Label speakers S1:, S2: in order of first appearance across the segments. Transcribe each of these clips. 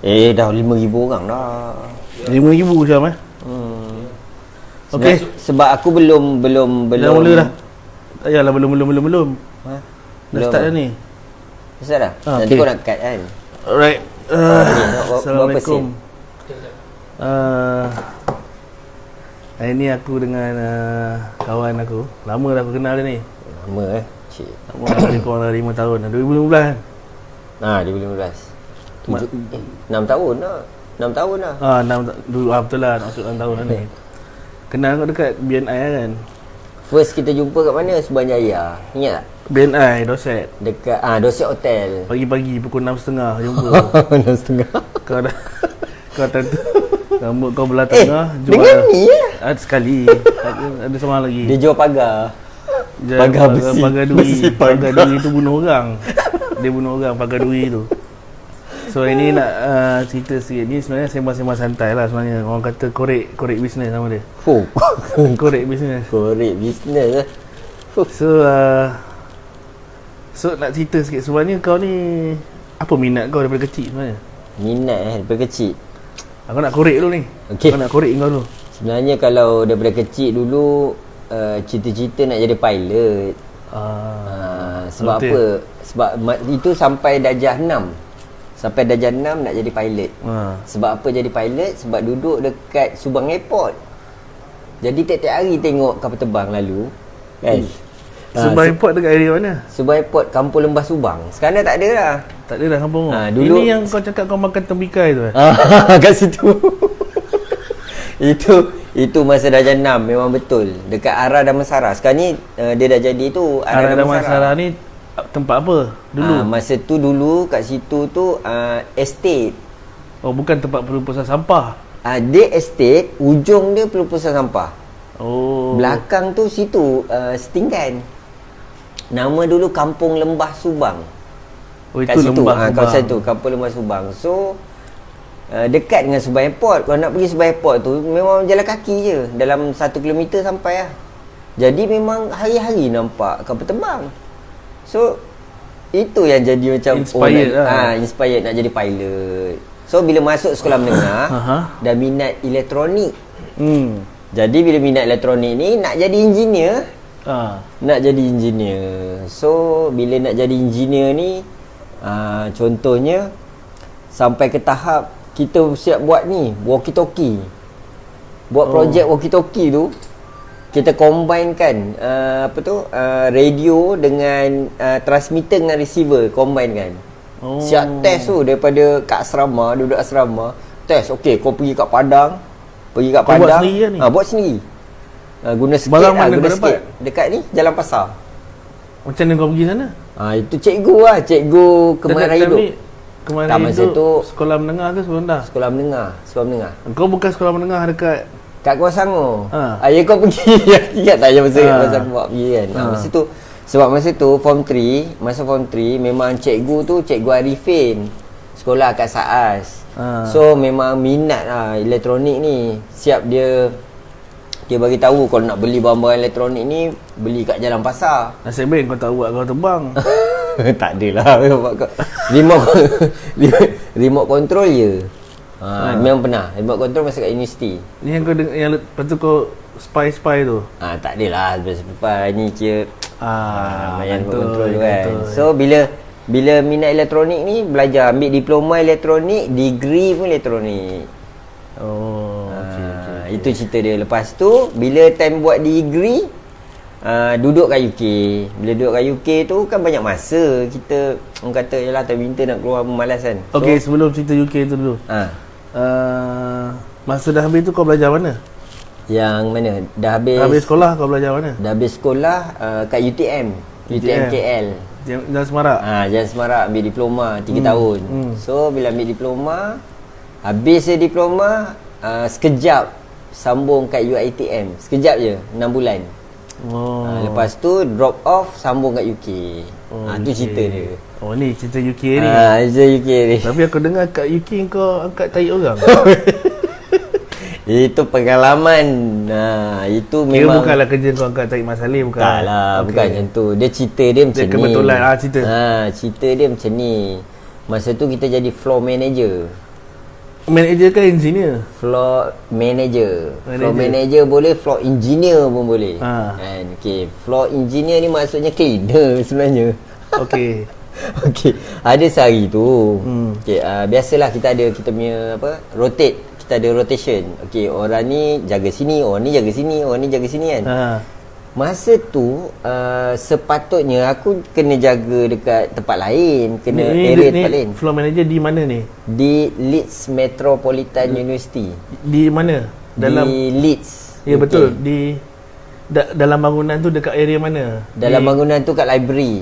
S1: Dah 5,000 orang dah.
S2: 5,000 macam Okey.
S1: Sebab aku belum
S2: Dah mula dah. Tak payahlah belum.
S1: Ha?
S2: Dah start dah ni.
S1: Start dah? Nanti
S2: okey.
S1: kau nak cut kan?
S2: Alright.
S1: Berapa
S2: Assalamualaikum.
S1: sen?
S2: Hari ni aku dengan kawan aku. Lama dah aku kenal dia ni.
S1: Lama cik.
S2: Lama lebih kurang dah 5 tahun dah. 2015 kan?
S1: 2015. 6 tahun dah. 6 tahun dah.
S2: Betul lah, nak masuk 6 tahun dah ni. Kenal kau dekat BNI kan?
S1: First kita jumpa kat mana? Subang Jaya. Ingat tak?
S2: BNI, Doset.
S1: Dekat Doset Hotel.
S2: Pagi-pagi pukul 6.30 jumpa.
S1: 6.30.
S2: Kau dah kau tentu rambut kau belah tengah
S1: dengan ni ya?
S2: Ada sekali. Ada sama lagi.
S1: Dia jual pagar.
S2: Pagar besi. Pagar duri tu bunuh orang. Dia bunuh orang pagar duri tu. So ini nak cerita sikit. Ni sebenarnya sembang-sembang santai lah sebenarnya. Orang kata korek bisnes sama dia. Korek bisnes.
S1: Korek bisnes lah.
S2: So nak cerita sikit. Sebenarnya kau ni apa minat kau daripada kecil sebenarnya?
S1: Minat daripada kecil.
S2: Aku nak korek dulu ni.
S1: Okay.
S2: Aku nak korek kau dulu.
S1: Sebenarnya kalau daripada kecil dulu cita-cita nak jadi pilot. Sebab
S2: betul.
S1: apa? Sebab itu sampai darjah 6. Sampai darjah 6 nak jadi pilot. Sebab apa jadi pilot? Sebab duduk dekat Subang Airport. Jadi tiap-tiap hari tengok kapal terbang lalu kan.
S2: Subang Airport dekat area mana?
S1: Subang Airport, Kampung Lembah Subang. Sekarang dah tak ada dah.
S2: Tak ada dah kampung.
S1: Dulu
S2: ini yang kau cakap kau makan tembikai tu
S1: kat situ. Itu masa darjah 6 memang betul. Dekat arah Damansara. Sekarang ni dia dah jadi tu
S2: arah Damansara ni tempat apa dulu?
S1: Masa tu dulu kat situ tu estate.
S2: Oh, bukan tempat pelupusan sampah.
S1: Dia estate, ujung dia pelupusan sampah.
S2: Oh.
S1: Belakang tu situ setinggan. Nama dulu Kampung Lembah Subang.
S2: Oh, itu
S1: kat situ,
S2: Lembah Subang.
S1: kawasan tu Kampung Lembah Subang. So dekat dengan Subang Airport. Kalau nak pergi Subang Airport tu memang jalan kaki je. Dalam 1 kilometer sampai lah. Jadi memang hari-hari nampak kapal terbang. So itu yang jadi macam
S2: inspired
S1: inspired nak jadi pilot. So bila masuk sekolah menengah dah minat elektronik. Jadi bila minat elektronik ni nak jadi engineer. Nak jadi engineer. So bila nak jadi engineer ni contohnya sampai ke tahap kita siap buat ni walkie-talkie. Buat projek walkie-talkie tu kita combinekan radio dengan transmitter dengan receiver combine kan. Siap test tu daripada kat asrama, duduk asrama, test. Okey, kau pergi kat Padang.
S2: Buat sendiri lah ni?
S1: Buat sendiri. Guna skate
S2: Barang mana
S1: guna
S2: kau
S1: skate.
S2: dapat?
S1: Dekat ni Jalan Pasar.
S2: Macam mana kau pergi sana?
S1: Itu cikgu lah, cikgu Kemahiran Hidup.
S2: Kemahiran
S1: masa
S2: Hidup
S1: tu
S2: sekolah menengah ke sekolah rendah?
S1: Sekolah menengah.
S2: Kau bukan sekolah menengah dekat
S1: Kat Kuala Sangor. Ya kau pergi. Ingat tak masa aku buat pergi kan. Masa tu sebab masa tu masa form 3 memang cikgu tu cikgu Arifin. Sekolah kat SAAS. So memang minat lah elektronik ni. Siap dia bagi tahu kalau nak beli barang-barang elektronik ni beli kat Jalan Pasar.
S2: Nasib baik kau tak buat kau terbang.
S1: Tak adalah. Remote control je. Memang pernah remote control masa kat universiti.
S2: Ni yang kau yang lepas tu kau spy tu.
S1: Tak adalah spy ni kira main remote control tu kan. So bila minat elektronik ni belajar ambil diploma elektronik, degree pun elektronik. Okay. Itu cerita dia. Lepas tu bila time buat degree duduk kat UK. Bila duduk kat UK tu kan banyak masa kita orang kata yalah time winter nak keluar malas kan.
S2: Okey, sebelum cerita UK tu dulu. Masa dah habis tu kau belajar mana?
S1: Yang mana? Dah
S2: habis sekolah kau belajar mana?
S1: Dah habis sekolah kat UTM KL.
S2: Jalan Semarak.
S1: Jalan Semarak ambil diploma 3 tahun. So bila ambil diploma, habis diploma sekejap sambung kat UiTM. Sekejap je 6 bulan. Lepas tu drop off sambung kat UK. Tu cerita dia.
S2: Ni cerita UK ni.
S1: Cerita UK ni.
S2: Tapi aku dengar kat UK kau angkat tahi orang.
S1: Itu pengalaman. Itu memang
S2: bukanlah kerja kau angkat tahi Mat Salleh, bukan.
S1: Taklah, bukan macam tu. Dia cerita dia macam ni.
S2: Kebetulan cerita.
S1: Cerita dia macam ni. Masa tu kita jadi floor manager.
S2: Manager ke engineer?
S1: Floor manager. Floor manager boleh, floor engineer pun boleh. Kan? Okay, floor engineer ni maksudnya cleaner sebenarnya.
S2: Okay.
S1: Okay, ada sehari tu. Okay, biasalah kita punya rotate. Kita ada rotation. Okay, orang ni jaga sini, orang ni jaga sini, orang ni jaga sini kan. Masa tu sepatutnya aku kena jaga dekat tempat lain, kena area tempat lain.
S2: Floor manager di mana ni?
S1: Di Leeds Metropolitan University.
S2: Di mana?
S1: Di Leeds.
S2: Ya, betul. Di dalam bangunan tu dekat area mana?
S1: Dalam bangunan tu kat library.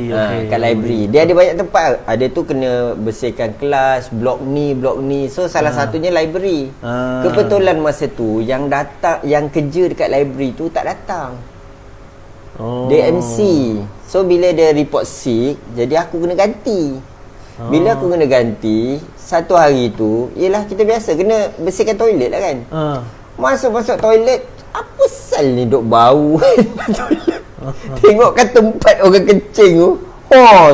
S2: Okay.
S1: Kat library. Dia ada banyak tempat. Ada tu kena bersihkan kelas, blok ni. So salah satunya library. Kebetulan masa tu yang kerja dekat library tu tak datang. Dia MC. So bila dia report sick, jadi aku kena ganti. Bila aku kena ganti, satu hari tu, yelah kita biasa kena bersihkan toilet lah kan. Masuk toilet, apa sal ni duk bau toilet. Tengok kan tempat orang kencing tu,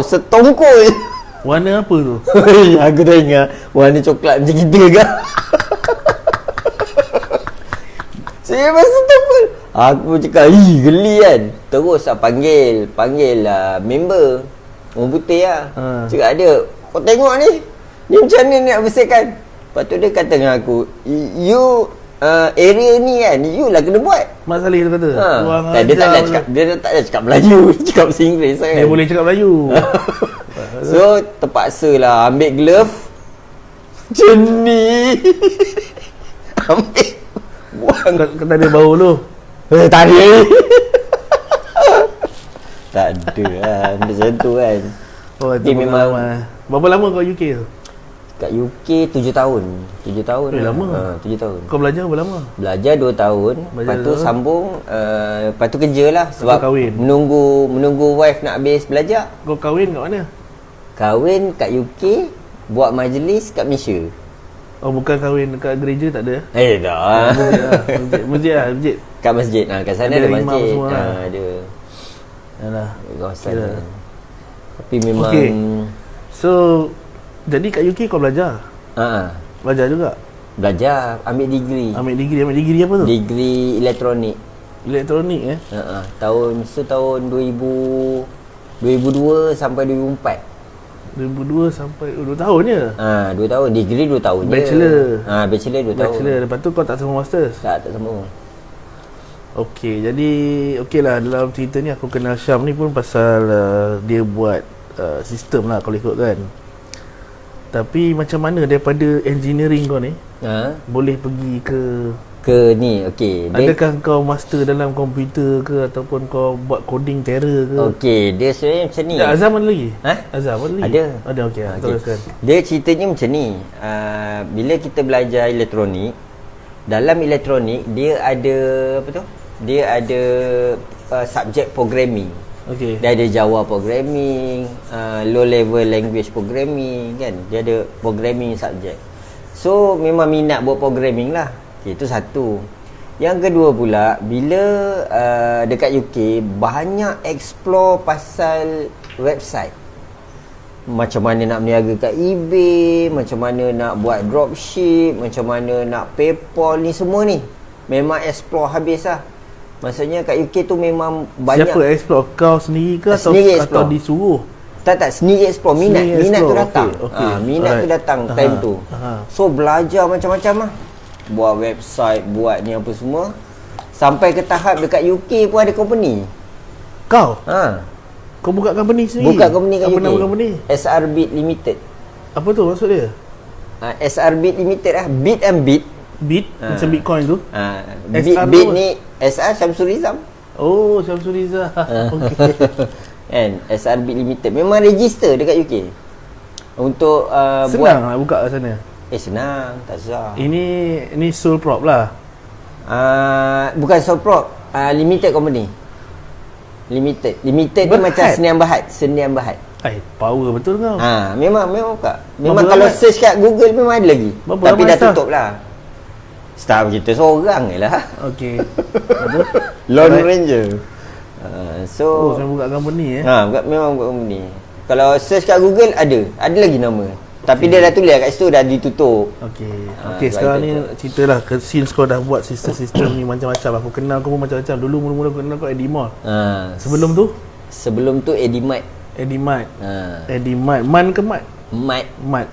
S1: setongkol.
S2: Warna apa tu?
S1: Aku tak ingat. Warna coklat macam kita ke. Saya masa tongkol. Aku cakap, geli kan. Terus panggil member orang putih lah. Cakap dia, kau tengok ni macam mana nak bersihkan. Lepas tu dia kata dengan aku, you area ni kan, you lah kena buat.
S2: Mak Saleh dia kata.
S1: Dia tak ada cakap Melayu. Dia cakap bahasa Inggeris kan.
S2: Dia boleh cakap Melayu.
S1: So terpaksa lah ambil glove macam ni. Ambil buang.
S2: Kata dia bau tu.
S1: Tak ada. Tak ada lah. Macam tu kan.
S2: Itu memang. Berapa lama kau UK tu?
S1: Kat UK 7 tahun. 7 tahun.
S2: Lama.
S1: 7 tahun.
S2: Kau belajar berapa lama?
S1: Belajar 2 tahun. Lepas tu sambung, lepas tu kerja lah. Sebab
S2: kahwin.
S1: menunggu wife nak habis belajar.
S2: Kau kahwin kat mana?
S1: Kahwin kat UK, buat majlis kat Malaysia.
S2: Oh, bukan kahwin dekat gereja, tak ada?
S1: Tak.
S2: Masjid.
S1: Kat masjid. Kat sana ada masjid. Ada.
S2: Yalah.
S1: Kawasan. Tapi memang
S2: So jadi kat UK kau belajar? Belajar juga?
S1: Belajar, ambil degree.
S2: Ambil degree apa tu?
S1: Degree elektronik.
S2: Elektronik
S1: Tahun 2002 sampai 2004.
S2: 2002 sampai 2 tahun je?
S1: 2 tahun. Degree 2 tahun
S2: Bachelor.
S1: je. Bachelor 2 tahun.
S2: Bachelor. Lepas tu kau tak sama masters?
S1: Tak sama.
S2: Okey, jadi okeylah, dalam cerita ni aku kenal Syam ni pun pasal dia buat sistem lah kalau ikut kan. Tapi macam mana daripada engineering kau ni boleh pergi ke
S1: ni, okey.
S2: Adakah kau master dalam komputer ke ataupun kau buat coding terror ke?
S1: Okey, dia sebenarnya macam ni.
S2: Azam ada lagi? Azam ada lagi? Ada, okey. Teruskan.
S1: Dia ceritanya macam ni. Bila kita belajar elektronik, dalam elektronik dia ada dia ada subjek programming.
S2: Okey.
S1: Dia ada Java programming, low level language programming kan. Dia ada programming subjek. So memang minat buat programming lah. Okay, itu satu. Yang kedua pula, bila dekat UK banyak explore pasal website. Macam mana nak berniaga kat eBay, macam mana nak buat dropship, macam mana nak PayPal, ni semua ni memang explore habis lah. Maksudnya kat UK tu memang banyak.
S2: Siapa explore? Kau sendiri ke atau disuruh?
S1: Tak, sendiri explore. Minat tu datang. Minat tu datang time tu. So belajar macam-macam lah. Buat website, buat ni apa semua. Sampai ke tahap dekat UK pun ada company.
S2: Kau? Kau buka company sendiri?
S1: Buka company kat UK.
S2: Apa nama company?
S1: SR Bit Limited.
S2: Apa tu maksud dia?
S1: SR Bit Limited lah. Bit and Bit.
S2: Bit? Macam Bitcoin tu?
S1: Bit ni SR Syamsul Rizam.
S2: Oh, Syamsul Rizam. Okay.
S1: And SR Bit Limited memang register dekat UK. Untuk
S2: senang nak buka kat sana?
S1: Senang, tak susah.
S2: Ini sole prop lah.
S1: Bukan sole prop, limited company. Limited ni macam Senian Berhad.
S2: Power betul kau.
S1: Memang buka. Memang kalau search kat Google memang ada lagi. Tapi dah tutup lah. Staff kita seorang je lah.
S2: Okey.
S1: Lone Ranger.
S2: So saya buka company
S1: memang buka company. Kalau search kat Google ada lagi nama. Tapi dia dah tulis kat situ, dah ditutup.
S2: Okey, sekarang ni ceritalah since kau dah buat sistem ni macam-macam. Aku kenal kau pun macam-macam. Dulu mula-mula aku kenal kau Edimol. Sebelum tu Edimat. Edimat. Man ke Mat? Mat.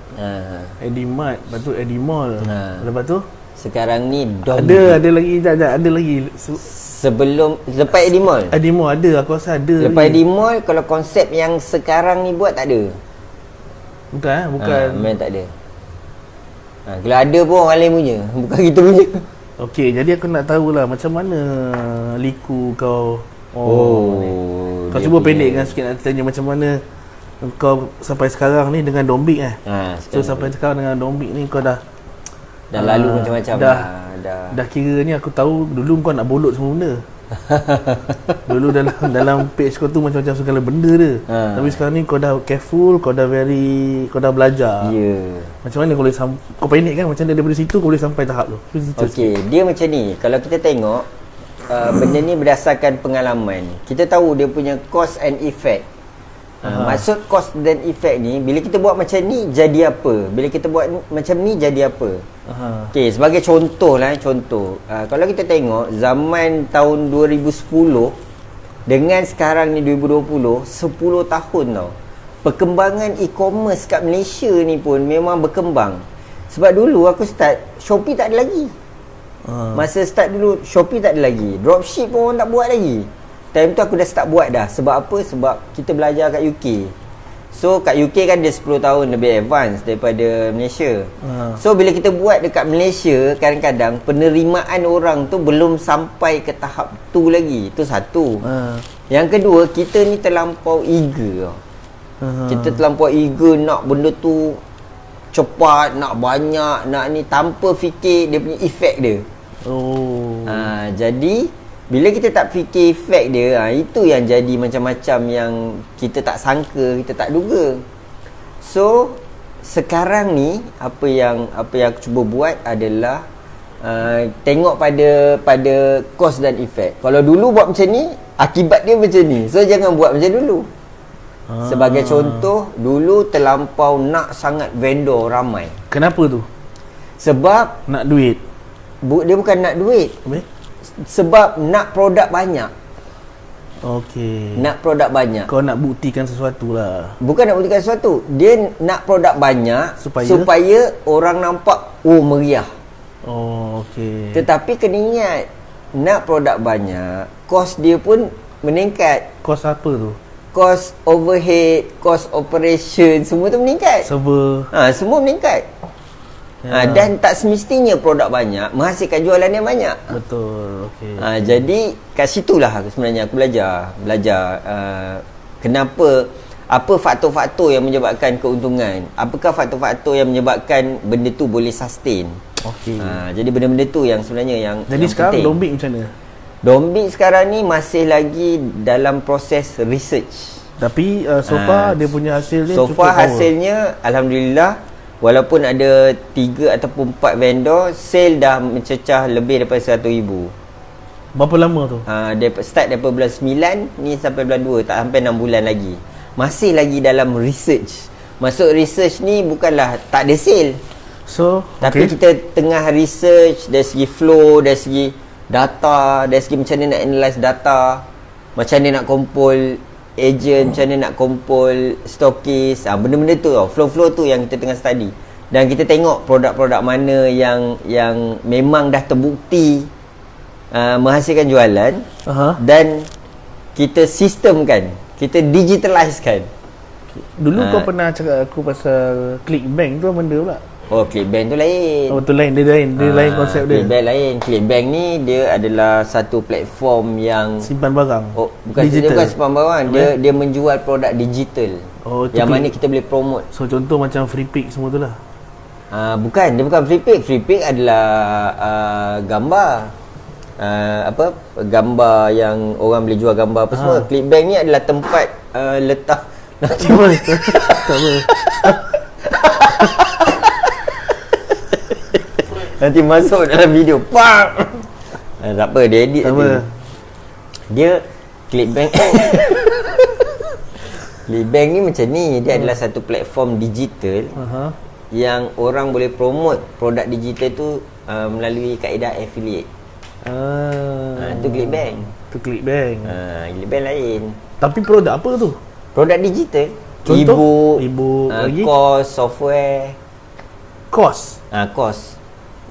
S2: Edimat, lepas tu Edimol. Lepas tu
S1: sekarang ni
S2: ada lagi.
S1: Lepas Edimol
S2: ada, aku rasa ada.
S1: Lepas Edimol, kalau konsep yang sekarang ni buat tak ada.
S2: Bukan.
S1: Memang tak ada. Kalau ada pun orang lain punya, bukan kita punya.
S2: Okey, jadi aku nak tahulah macam mana liku kau. Kau cuba pendekkan sikit, nak tanya macam mana kau sampai sekarang ni dengan Dombik So sampai sekarang dengan Dombik ni kau dah
S1: lalu macam-macam
S2: dah kira ni aku tahu dulu kau nak bolot semua benda. Dulu dalam page kau tu macam-macam segala benda dia. Tapi sekarang ni kau dah careful, kau dah belajar. Macam mana kau boleh kau pendek kan macam mana daripada situ kau boleh sampai tahap tu?
S1: Okey, dia macam ni. Kalau kita tengok benda ni berdasarkan pengalaman. Kita tahu dia punya cause and effect. Maksud cause dan effect ni, bila kita buat macam ni jadi apa, bila kita buat macam ni jadi apa. Okey, sebagai contoh lah, kalau kita tengok zaman tahun 2010 dengan sekarang ni 2020, 10 tahun tau. Perkembangan e-commerce kat Malaysia ni pun memang berkembang. Sebab dulu aku start, Shopee tak ada lagi. Masa start dulu, Shopee tak ada lagi. Dropship pun orang tak buat lagi. Time tu aku dah start buat dah. Sebab apa? Sebab kita belajar kat UK. So kat UK kan dia 10 tahun lebih advance daripada Malaysia. So bila kita buat dekat Malaysia, kadang-kadang penerimaan orang tu belum sampai ke tahap tu lagi. Itu satu. Yang kedua, kita ni terlampau eager. Kita terlampau eager nak benda tu cepat, nak banyak, nak ni, tanpa fikir dia punya efek dia. Jadi bila kita tak fikir efek dia, itu yang jadi macam-macam yang kita tak sangka, kita tak duga. So sekarang ni apa yang aku cuba buat adalah tengok pada cause dan efek. Kalau dulu buat macam ni, akibat dia macam ni. So jangan buat macam dulu. Sebagai contoh, dulu terlampau nak sangat vendor ramai.
S2: Kenapa tu?
S1: Sebab
S2: nak duit.
S1: Dia bukan nak duit. Sebab nak produk banyak.
S2: Okey.
S1: Nak produk banyak.
S2: Kau nak buktikan sesuatu lah.
S1: Bukan nak buktikan sesuatu. Dia nak produk banyak supaya orang nampak meriah.
S2: Okey.
S1: Tetapi kena ingat, nak produk banyak, kos dia pun meningkat.
S2: Kos apa tu?
S1: Kos overhead, kos operation, semua tu meningkat.
S2: Server.
S1: Semua meningkat. Dan tak semestinya produk banyak menghasilkan jualan yang banyak.
S2: Betul. Okey.
S1: Jadi kat situlah sebenarnya aku belajar kenapa, apa faktor-faktor yang menyebabkan keuntungan, apakah faktor-faktor yang menyebabkan benda tu boleh sustain.
S2: Okey.
S1: Jadi benda-benda tu yang sebenarnya yang
S2: jadi
S1: yang
S2: sekarang
S1: penting.
S2: Dombik macam mana?
S1: Dombik sekarang ni masih lagi dalam proses research.
S2: Tapi so far dia punya hasil dia
S1: so far hasilnya alhamdulillah. Walaupun ada 3 ataupun 4 vendor, sale dah mencecah lebih daripada 100,000.
S2: Berapa lama tu?
S1: Dia start daripada bulan 9 ni sampai bulan 2, tak sampai 6 bulan lagi. Masih lagi dalam research. Masuk research ni bukanlah tak ada sale. Tapi kita tengah research dari segi flow, dari segi data, dari segi macam mana nak analyse data, macam mana nak kumpul agent, macam mana nak kumpul stokis, benda-benda tu tau. Flow-flow tu yang kita tengah study. Dan kita tengok produk-produk mana yang memang dah terbukti menghasilkan jualan. Dan kita sistemkan, kita digitalizekan.
S2: Dulu kau pernah cakap aku pasal Clickbank tu benda pula.
S1: Clickbank tu lain.
S2: Tu lain, dia lain konsep dia.
S1: Clickbank lain. Clickbank ni dia adalah satu platform yang
S2: simpan barang.
S1: Bukan simpan barang. Dia menjual produk digital. Yang mana kita boleh promote.
S2: So contoh macam free pick semua tu lah.
S1: Bukan, dia bukan free pick. Free pick adalah gambar. Gambar yang orang boleh jual gambar apa semua. Clickbank ni adalah tempat letak. Tak apa. Nanti masuk dalam video. Tak apa, dia edit nanti. Dia Clickbank Clickbank ni macam ni. Dia adalah satu platform digital yang orang boleh promote produk digital tu melalui kaedah affiliate. Itu Clickbank.
S2: Itu Clickbank.
S1: Clickbank lain.
S2: Tapi produk apa tu?
S1: Produk digital.
S2: Contoh?
S1: E-book,
S2: lagi?
S1: course, software.
S2: Course?
S1: Course.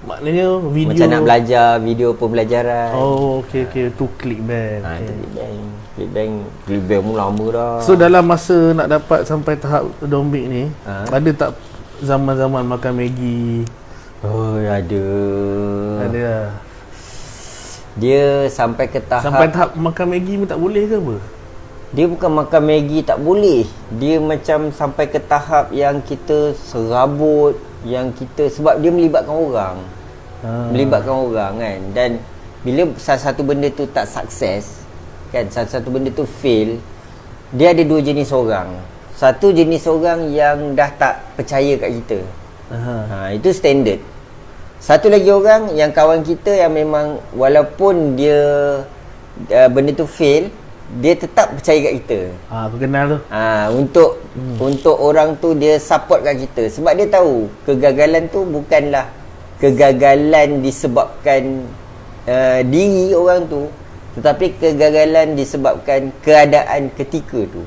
S2: Maknanya video.
S1: Macam nak belajar, video pembelajaran.
S2: Oh, okey. Itu Clickbank.
S1: Itu Clickbank pun lama dah.
S2: So dalam masa nak dapat sampai tahap Dombik ni, ada tak zaman-zaman makan Maggi?
S1: Oh, ada.
S2: Ada lah.
S1: Dia sampai ke tahap
S2: makan Maggi pun tak boleh ke apa?
S1: Dia bukan makan Maggi tak boleh. Dia macam sampai ke tahap yang kita serabut, yang kita, sebab dia melibatkan orang. Melibatkan orang kan. Dan bila satu benda tu tak sukses kan, satu benda tu fail, dia ada dua jenis orang. Satu jenis orang yang dah tak percaya kat kita. Itu standard. Satu lagi orang yang kawan kita yang memang walaupun dia benda tu fail, dia tetap percaya kat kita.
S2: Aku kenal tu.
S1: Untuk orang tu dia support kat kita sebab dia tahu kegagalan tu bukanlah kegagalan disebabkan diri orang tu, tetapi kegagalan disebabkan keadaan ketika tu.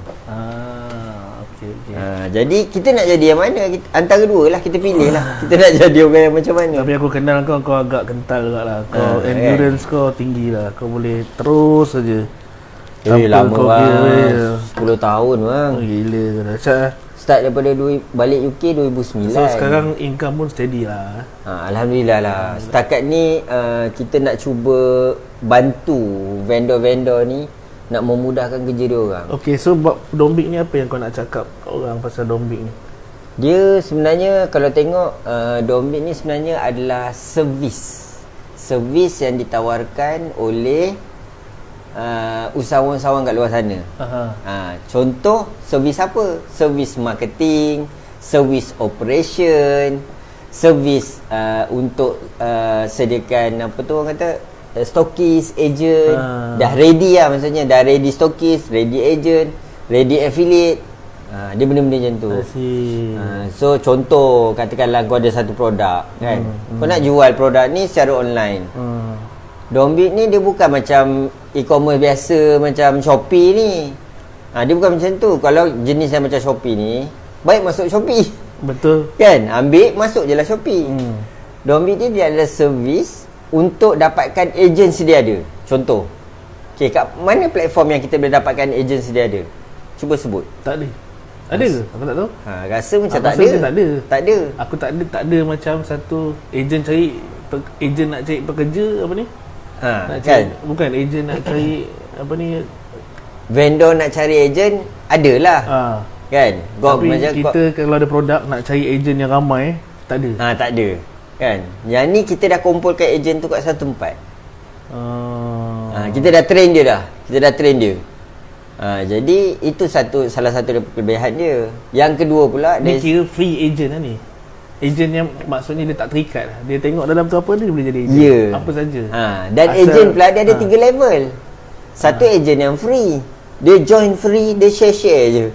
S2: Okey.
S1: Jadi kita nak jadi yang mana? Antara dua lah, kita pilih lah. Kita nak jadi orang yang macam mana.
S2: Tapi aku kenal kau agak kental juga lah. Kau endurance kau tinggi lah. Kau boleh terus saja.
S1: Lama bang, 10 tahun bang.
S2: Gila kau dah.
S1: Start daripada balik UK 2009.
S2: So sekarang income pun steady lah.
S1: Alhamdulillah lah. Setakat ni kita nak cuba bantu vendor-vendor ni nak memudahkan kerja dia orang.
S2: Okay, so Dombik ni apa yang kau nak cakap orang pasal Dombik ni?
S1: Dia sebenarnya kalau tengok Dombik ni sebenarnya adalah servis yang ditawarkan oleh usahawan-usahawan kat luar sana. Contoh servis apa? Servis marketing, servis operation, servis untuk sediakan apa tu orang kata stokis, agent. Dah ready lah, maksudnya dah ready stokis, ready agent, ready affiliate. Dia benda-benda macam tu. So contoh katakanlah kau ada satu produk kan, kau nak jual produk ni secara online. Dombik ni dia bukan macam e-commerce biasa macam Shopee ni. Dia bukan macam tu. Kalau jenis yang macam Shopee ni, baik masuk Shopee.
S2: Betul.
S1: Kan? Ambil, masuk je lah Shopee. Dombik ni dia adalah servis untuk dapatkan agent sedia ada. Contoh. Okay, kat mana platform yang kita boleh dapatkan agent sedia ada? Cuba sebut.
S2: Tak ada. Ada ke? Aku tak tahu.
S1: Rasa macam tak ada. Tak ada.
S2: Aku tak ada macam satu agent nak cari pekerja apa ni?
S1: Kan?
S2: Bukan agent nak cari apa ni,
S1: vendor nak cari agent adalah. Kan?
S2: Tapi kita kalau ada produk nak cari agent yang ramai, tak ada.
S1: Tak ada. Kan? Yang ni kita dah kumpulkan agent tu kat satu tempat. Kita dah train dia dah. Jadi itu salah satu kelebihan dia. Yang kedua pula,
S2: dia kira free agent lah ni. Agent yang maksudnya dia tak terikat. Dia tengok dalam tu apa dia boleh jadi agent. Apa saja.
S1: Dan agent pula dia ada 3 level. Satu agent yang free. Dia join free, dia share je.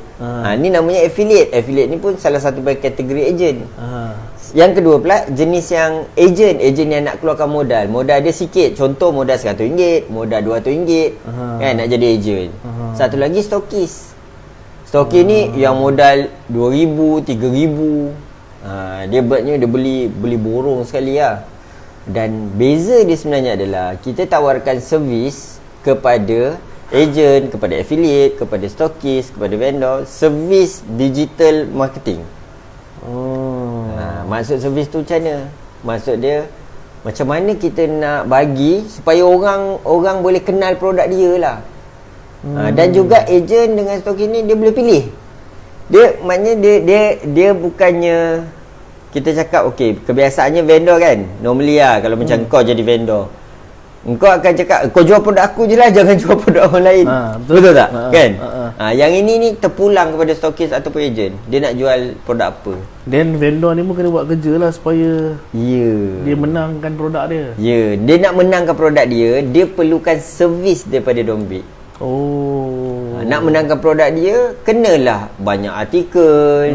S1: Ni namanya affiliate. Affiliate ni pun salah satu kategori agent. Yang kedua pula jenis yang agent yang nak keluarkan modal. Modal dia sikit. Contoh modal RM100, modal RM200 kan nak jadi agent. Satu lagi stokis. Stokis ni yang modal RM2,000, RM3,000. Dia buatnya dia beli borong sekali lah. Dan beza dia sebenarnya adalah kita tawarkan servis kepada agent, kepada affiliate, kepada stokis, kepada vendor, servis digital marketing. Maksud servis tu macam mana? Maksud dia macam mana kita nak bagi supaya orang boleh kenal produk dia lah. Dan juga agent dengan stokis ni dia boleh pilih. Dia maknanya dia bukannya kita cakap okey, kebiasaannya vendor kan. Normally lah kalau macam kau jadi vendor, engkau akan cakap kau jual produk aku je lah, jangan jual produk orang lain. Betul tak? Kan? Yang ini ni terpulang kepada stokis ataupun agent. Dia nak jual produk apa.
S2: Dan vendor ni pun kena buat kerja lah supaya dia menangkan produk dia.
S1: Dia nak menangkan produk dia perlukan servis daripada Dombik. Nak menangkan produk dia, kenalah banyak artikel,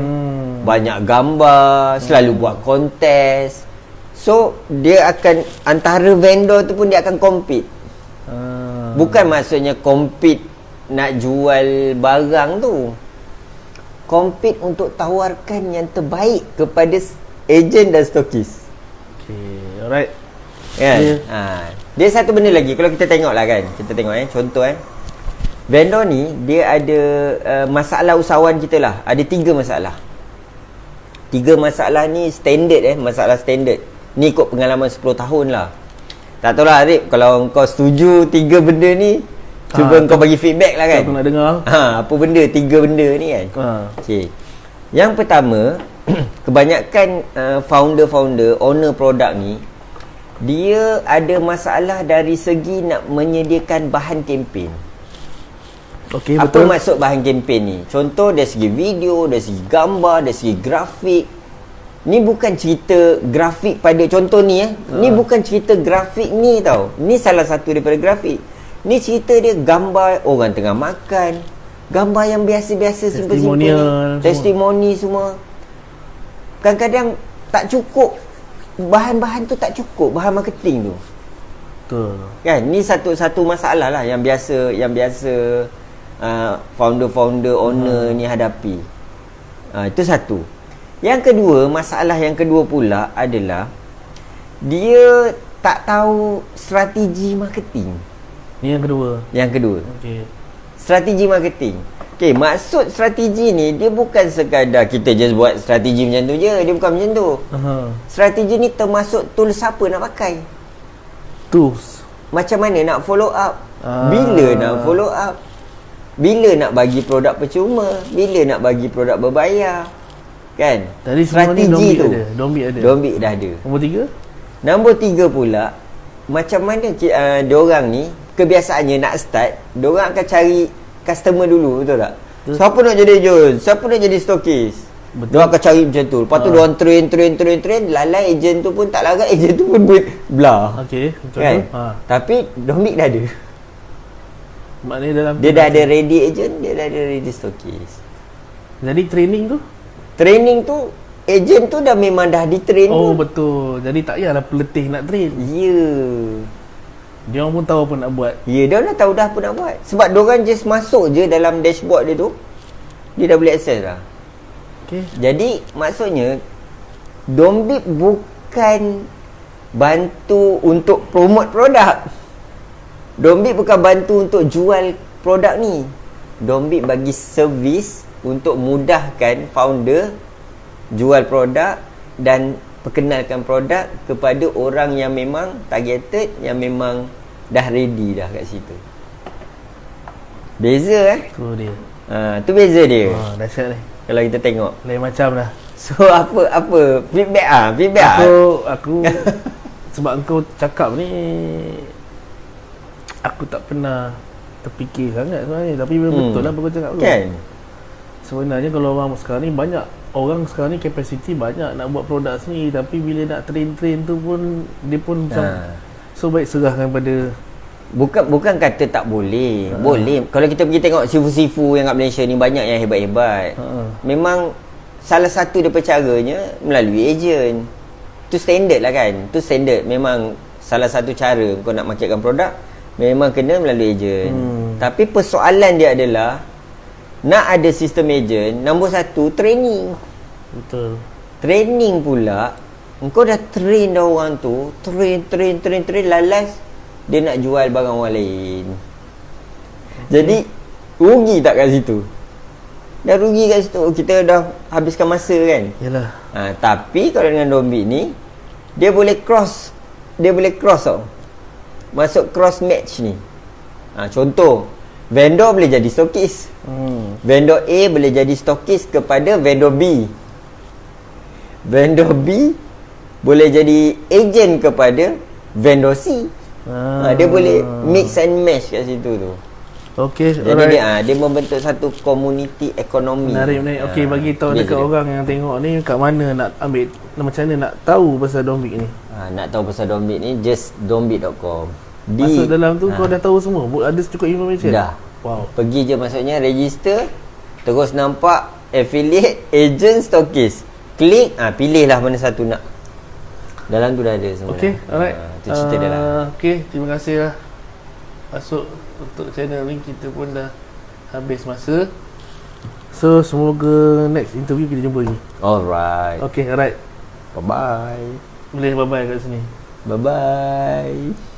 S1: banyak gambar, selalu buat kontes. So dia akan, antara vendor tu pun dia akan compete. Bukan maksudnya compete nak jual barang tu, compete untuk tawarkan yang terbaik kepada ejen dan stokis.
S2: Okay, alright.
S1: Kan? Dia satu benda lagi. Kalau kita tengok lah kan, kita tengok contoh vendor ni dia ada masalah usahawan kita lah. Ada 3 masalah. 3 masalah ni standard masalah standard. Ni ikut pengalaman 10 tahun lah. Tak tahu lah Arif, kalau kau setuju 3 benda ni, cuba kau bagi feedback lah kan.
S2: Aku nak dengar.
S1: Apa benda 3 benda ni kan. Okay. Yang pertama, kebanyakan founder-founder, owner produk ni, dia ada masalah dari segi nak menyediakan bahan kempen.
S2: Okay,
S1: apa betul. Maksud bahan kempen ni? Contoh dari segi video, dari segi gambar, dari segi grafik. Ni bukan cerita grafik pada contoh ni Ni bukan cerita grafik ni tau. Ni salah satu daripada grafik. Ni cerita dia gambar orang tengah makan, gambar yang biasa-biasa, simple-simple, testimoni semua. Kadang-kadang tak cukup, bahan-bahan tu tak cukup, bahan marketing tu.
S2: Betul.
S1: Kan, ni satu masalah lah yang biasa founder-founder, owner ni hadapi. Itu satu. Yang kedua, masalah yang kedua pula adalah dia tak tahu strategi marketing.
S2: Ni yang kedua.
S1: Yang kedua.
S2: Okey.
S1: Strategi marketing. Okey, maksud strategi ni dia bukan sekadar kita just buat strategi macam tu je. Dia bukan macam tu. Strategi ni termasuk tools siapa nak pakai.
S2: Tools.
S1: Macam mana nak follow up. Bila nak follow up. Bila nak bagi produk percuma. Bila nak bagi produk berbayar. Kan?
S2: Tadi
S1: strategi tu.
S2: Dombit ada.
S1: Dombit dah ada. Nombor 3 pula, macam mana diorang ni kebiasaannya nak start, diorang akan cari customer dulu, betul tak? Siapa nak jadi ejen? Siapa nak jadi stokis? Diorang akan cari macam tu. Lepas tu diorang train, lalai ejen tu pun tak larat, ejen tu pun belah.
S2: Okey, betul
S1: kan?
S2: tu.
S1: Tapi dombit dah ada.
S2: Maknanya dalam
S1: dia dah ada ready ejen, dia dah ada ready stokis.
S2: Jadi
S1: training tu ejen tu dah memang dah di-train
S2: pun. Betul. Jadi tak payahlah peletih nak train.
S1: Ya.
S2: Dia orang pun tahu apa nak buat.
S1: Ya, dia orang dah tahu dah apa nak buat. Sebab dia orang just masuk je dalam dashboard dia tu, dia dah boleh access dah.
S2: Okey.
S1: Jadi maksudnya Dombit bukan bantu untuk promote produk. Dombit bukan bantu untuk jual produk ni. Dombit bagi servis untuk mudahkan founder jual produk dan perkenalkan produk kepada orang yang memang targeted, yang memang dah ready dah kat situ. Beza
S2: Tu dia.
S1: Tu beza dia.
S2: Dahsyat ni.
S1: Kalau kita tengok
S2: lain macam dah.
S1: So apa feedback
S2: Aku sebab engkau cakap ni aku tak pernah terfikir sangat sebenarnya, tapi betul lah apa kau cakap tu. Kan? Sebenarnya kalau orang sekarang ni banyak orang sekarang ni capacity banyak nak buat produk sendiri, tapi bila nak train tu pun dia pun macam so baik serahkan pada
S1: bukan kata tak boleh. Boleh. Kalau kita pergi tengok sifu-sifu yang kat Malaysia ni banyak yang hebat-hebat. Memang salah satu daripada caranya melalui ejen. Tu standard lah kan. Tu standard. Memang salah satu cara kau nak marketkan produk memang kena melalui ejen. Tapi persoalan dia adalah nak ada sistem ejen, nombor 1 training.
S2: Betul.
S1: Training pula, engkau dah train dah orang tu, train lalas dia nak jual barang orang lain. Jadi rugi tak kat situ? Dah rugi kat situ. Kita dah habiskan masa kan.
S2: Yalah.
S1: Tapi kalau dengan Dombit ni dia boleh cross tau. Masuk cross match ni. Contoh, vendor boleh jadi stokis. Vendor A boleh jadi stokis kepada vendor B. Vendor B boleh jadi ejen kepada vendor C. Dia boleh mix and match kat situ tu.
S2: Okey,
S1: jadi dia membentuk satu community ekonomi.
S2: Menarik. Okey, bagi tahu dekat orang yang tengok ni kat mana nak ambil, macam mana nak tahu pasal Dombit ni.
S1: Nak tahu pasal Dombit ni just dombit.com.
S2: Masuk dalam tu kau dah tahu semua. Ada cukup information.
S1: Dah.
S2: Wow.
S1: Pergi je maksudnya register, terus nampak affiliate, agent, stockist. Klik, pilihlah mana satu nak. Dalam tu dah ada semua.
S2: Okay, alright.
S1: Itu cerita dia lah.
S2: Okay, terima kasih lah. Masuk untuk channel ni, kita pun dah habis masa. So, semoga next interview kita jumpa lagi.
S1: Alright.
S2: Okay, alright.
S1: Bye-bye.
S2: Boleh bye-bye kat sini.
S1: Bye-bye.